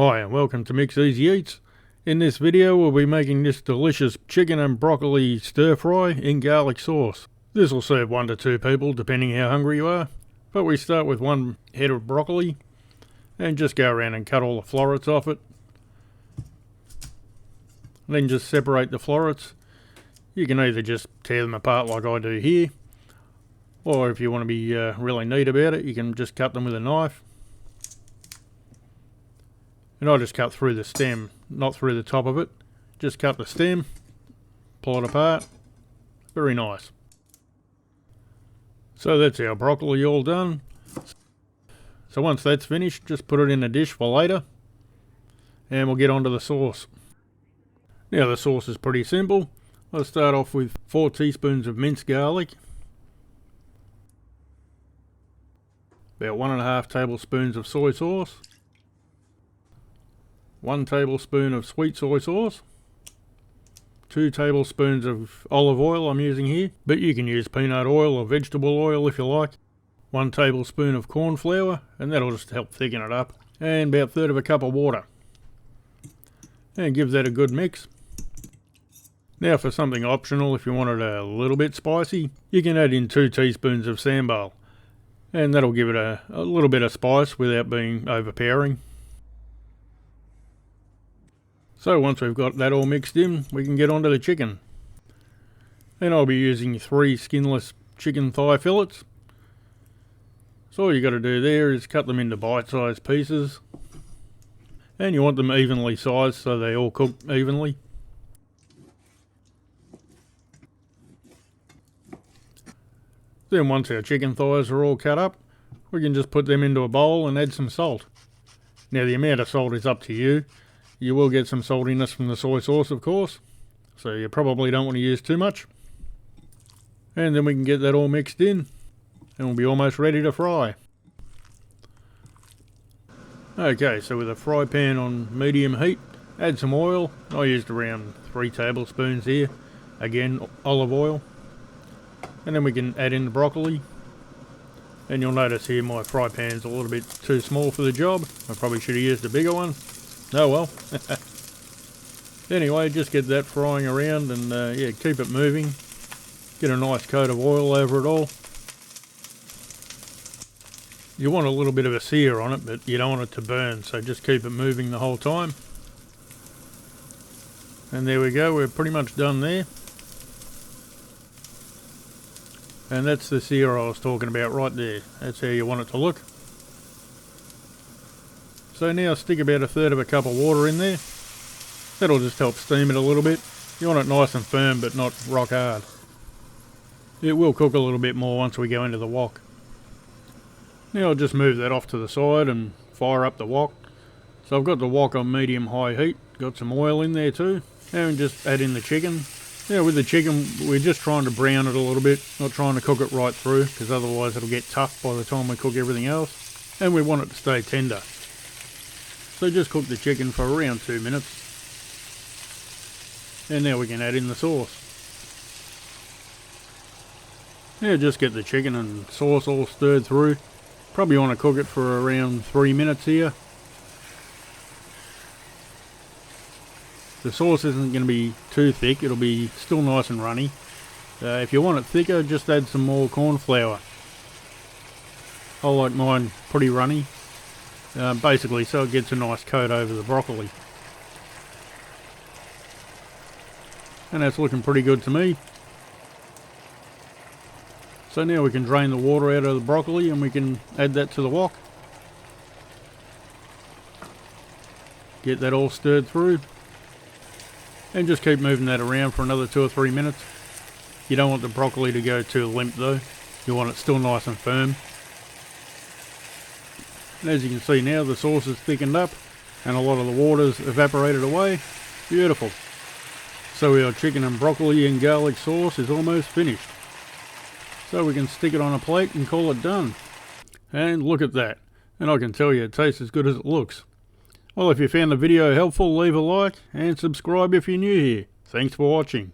Hi and welcome to Mix Easy Eats. In this video we'll be making this delicious chicken and broccoli stir fry in garlic sauce. This will serve 1 to 2 people depending how hungry you are. But we start with 1 head of broccoli and just go around and cut all the florets off it. Then just separate the florets. You can either just tear them apart like I do here, or if you want to be really neat about it, you can just cut them with a knife. And I just cut through the stem, not through the top of it. Just cut the stem, pull it apart. Very nice. So that's our broccoli all done. So once that's finished, just put it in a dish for later. And we'll get onto the sauce. Now the sauce is pretty simple. I'll start off with 4 teaspoons of minced garlic. About 1.5 tablespoons of soy sauce. 1 tablespoon of sweet soy sauce, 2 tablespoons of olive oil I'm using here, but you can use peanut oil or vegetable oil if you like, 1 tablespoon of corn flour, and that'll just help thicken it up, and about 1/3 of a cup of water. And give that a good mix. Now for something optional, if you want it a little bit spicy, you can add in 2 teaspoons of sambal, and that'll give it a little bit of spice without being overpowering. So once we've got that all mixed in, we can get onto the chicken. And I'll be using 3 skinless chicken thigh fillets. So all you got to do there is cut them into bite-sized pieces. And you want them evenly sized so they all cook evenly. Then once our chicken thighs are all cut up, we can just put them into a bowl and add some salt. Now the amount of salt is up to you. You will get some saltiness from the soy sauce, of course, so you probably don't want to use too much. And then we can get that all mixed in, and we'll be almost ready to fry. Okay, so with a fry pan on medium heat, add some oil. I used around 3 tablespoons here. Again, olive oil. And then we can add in the broccoli. And you'll notice here my fry pan's a little bit too small for the job. I probably should have used a bigger one. Oh well. Anyway, just get that frying around and yeah, keep it moving. Get a nice coat of oil over it all. You want a little bit of a sear on it, but you don't want it to burn, so just keep it moving the whole time. And there we go, we're pretty much done there. And that's the sear I was talking about right there. That's how you want it to look. So now stick about 1/3 of a cup of water in there. That'll just help steam it a little bit. You want it nice and firm but not rock hard. It will cook a little bit more once we go into the wok. Now I'll just move that off to the side and fire up the wok. So I've got the wok on medium-high heat. Got some oil in there too. And just add in the chicken. Now with the chicken we're just trying to brown it a little bit. Not trying to cook it right through because otherwise it'll get tough by the time we cook everything else. And we want it to stay tender. So just cook the chicken for around 2 minutes. And now we can add in the sauce. Now just get the chicken and sauce all stirred through. Probably want to cook it for around 3 minutes here. The sauce isn't going to be too thick, it'll be still nice and runny. If you want it thicker, just add some more corn flour. I like mine pretty runny. Basically so it gets a nice coat over the broccoli. And that's looking pretty good to me. So now we can drain the water out of the broccoli and we can add that to the wok. Get that all stirred through. And just keep moving that around for another 2 or 3 minutes. You don't want the broccoli to go too limp though. You want it still nice and firm. And as you can see now, the sauce is thickened up and a lot of the water's evaporated away. Beautiful. So our chicken and broccoli and garlic sauce is almost finished. So we can stick it on a plate and call it done. And look at that. And I can tell you it tastes as good as it looks. Well, if you found the video helpful, leave a like and subscribe if you're new here. Thanks for watching.